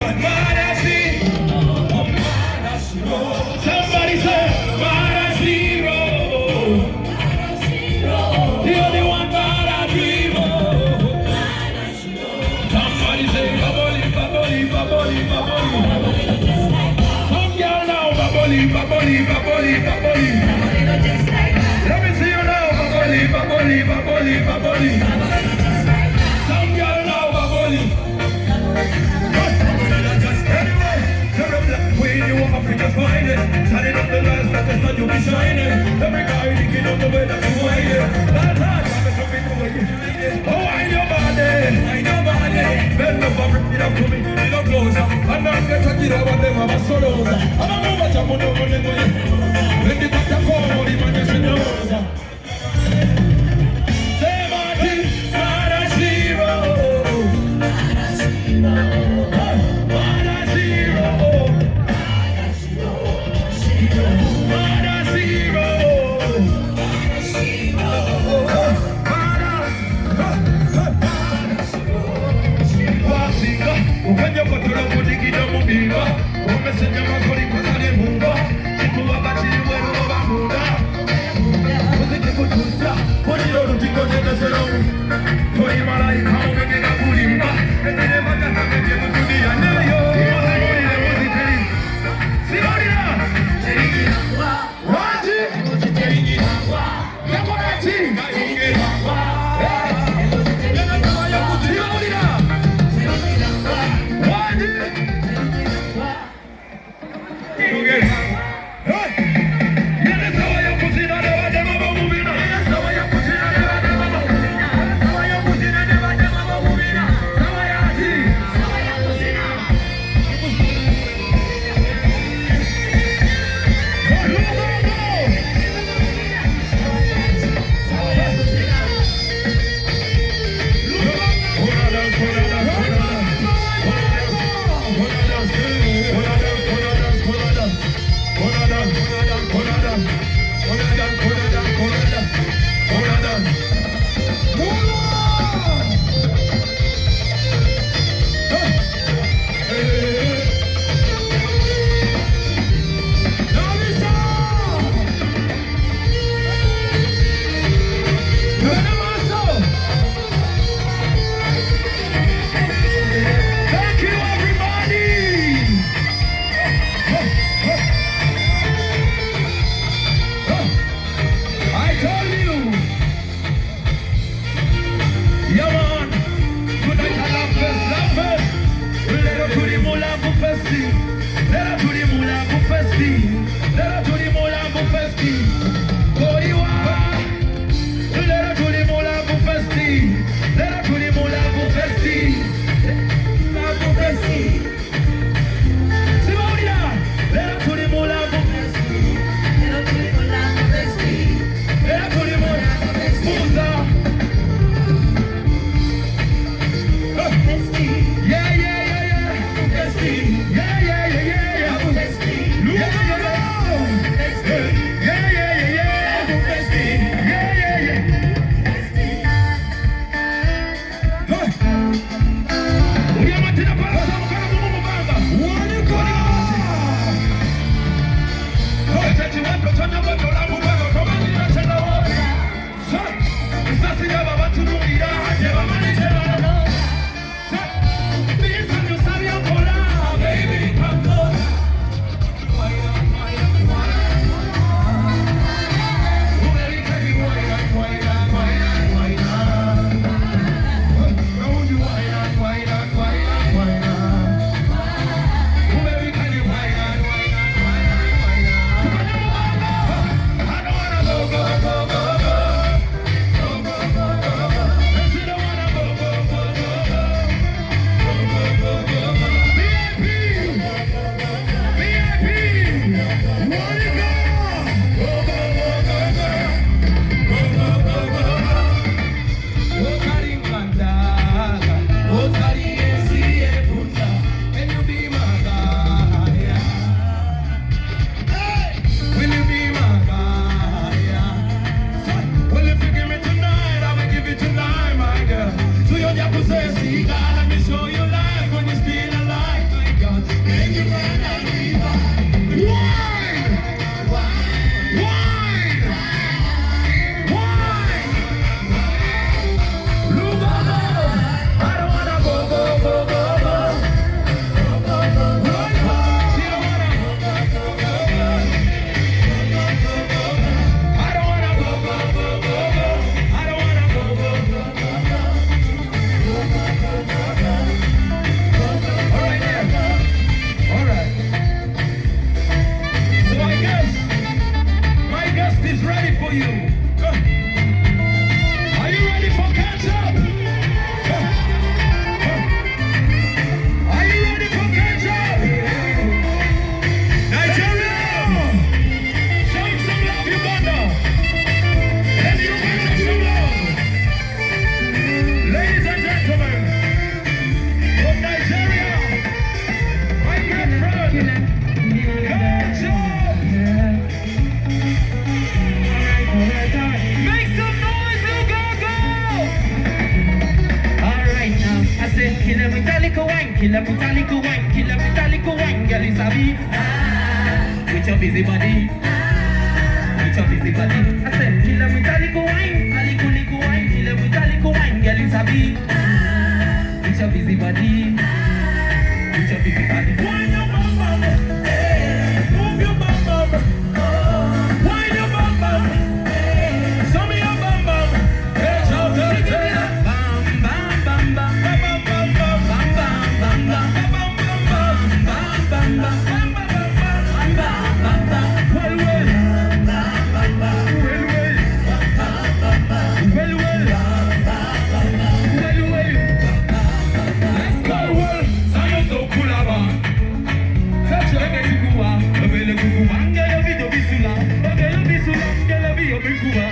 Somebody say, Marasiro. The only one that I dream of. Somebody say, Baboli, Baboli, Baboli, Baboli. Some girl now, Baboli, Baboli, Baboli, Baboli. Let me see you now, Baboli, Baboli, Baboli, Baboli. Some girl now, Baboli. Africa find it, turning up the lights that the sun you'll be shining. Every guy thinking of the way that you want it. That's hard, I'm coming over you. Oh, I know body, bend up and bring it up to me, a little closer. I'm not going to get over them, I'm a solo. I'm a move, I'm going to go in. When you got the phone, what do you want to know? Say, Martin, Marasiro. When you go to the body, get up on me. Come and send your man for the person in Munga. If you are back to the way of Munga, was it a good sister? What you don't think of the salon? For him, I come and get a Bulimba. And then never got to get to the Anayo. Simonina! What? Yeah. a metallic wine, kill a metallic wine, girl is a be. With your busy body, with your busy body. I said, kill a metallic wine, alico wine, kill a metallic wine, girl is a be. With your busy body, with your busy body. Wine your bum bum, hey, move your bum bum. Wine your bum bum, hey, show me your bum bum. Hey, shout out, hey, Bam bam bam bam bum bum bum bum bam bam bam bam bum bum bum. bam bam bam bam bam bam. Well, well, well, well, well, well, well. Let's go, well. Sayo so cool, aba. Touch your head, kukuwa. Obele kukuwa. Ngela video bisula. Obele bisula. Ngela video bikuwa.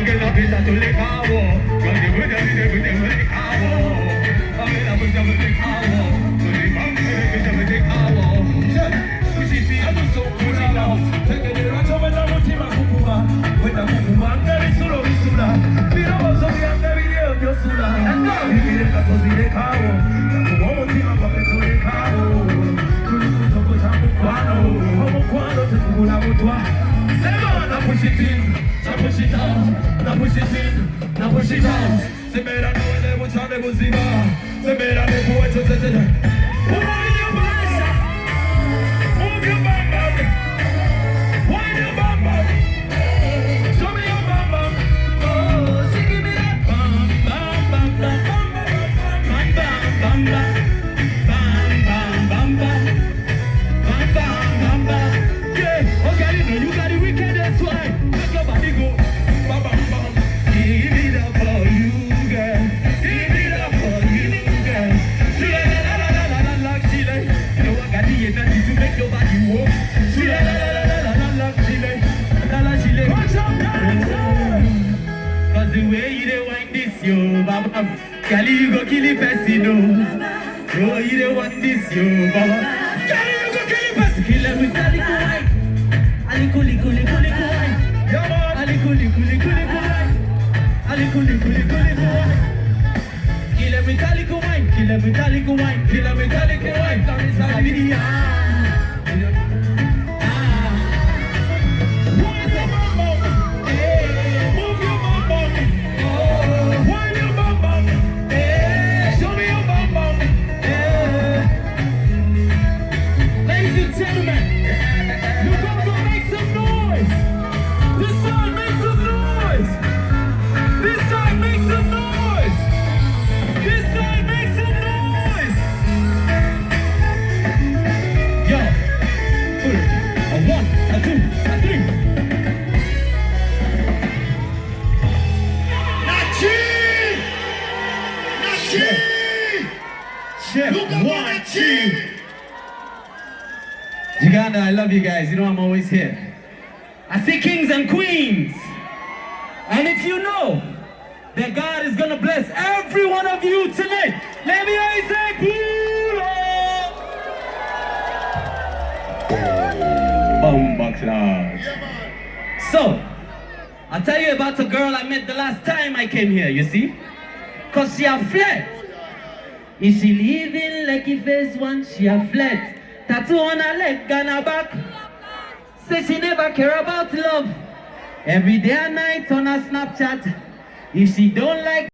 Ngela bisa tole kawo. Ngela bisa tole kawo. Ngela bisa tole kawo. Tole bange bisa tole kawo. Kushiti ado so cool, aba. Take it right over the mutima kukuwa. Wenda kukuwa. Ngela solo bisula. Biro bozo bianga video biosula. Let's go. Ibire katozile kawo. Kukuwa mutima pape tole kawo. Now push it in, now push it out, now push it in, now push it out. Se mera no ele mucha de música, se mera de poeto te te. Wine your bum, move your bum bum. Wine your bum bum, show me your bum bum. Oh, she give me that bam bam bam bam bam bam bam bam bam bam bam bam bam. Yeah, okay, you got the wickedest one. Make your body go, bam bam bam. Give it up for you, girl. Give it up for you, girl. Shula la la la la la la, Chile. You know I got the energy to make your body walk. Shula la la la la la la, Chile. La la Chile. Watch out, dance. Cause the way you dey wind this, yo, baba. Girl, you go kill the person, no. Oh, you dey wind this, yo, baba. Girl, you go kill the person. Kill them with alico wine. Alico, lico, lico, lico wine. Yeah, man. Alico, lico, lico, lico wine. Alico, lico, lico, lico wine. Kill them with alico wine. Kill them with alico wine. Kill them with alico wine. It's a video. Wine your bum bum. Hey, move your bum bum. Oh, wine your bum bum. Hey, show me your bum bum. Ladies and gentlemen, You come to make some noise. This side makes some noise. This side makes some noise. This side makes some noise. yo, a 1, a 2, a 3. Nachi! Nachi! Check Look at 1, 2. Nachi! Uganda, I love you guys. You know I'm always here. I see kings and queens. And if you know that God is going to bless every one of you tonight, let me hear you say, Bomba cloud. So, I'll tell you about a girl I met the last time I came here, you see? Because she a flat. If she living like if phase one, she a flat. Tattoo on her leg and her back. Say she never care about love. Every day and night on her Snapchat. If she don't like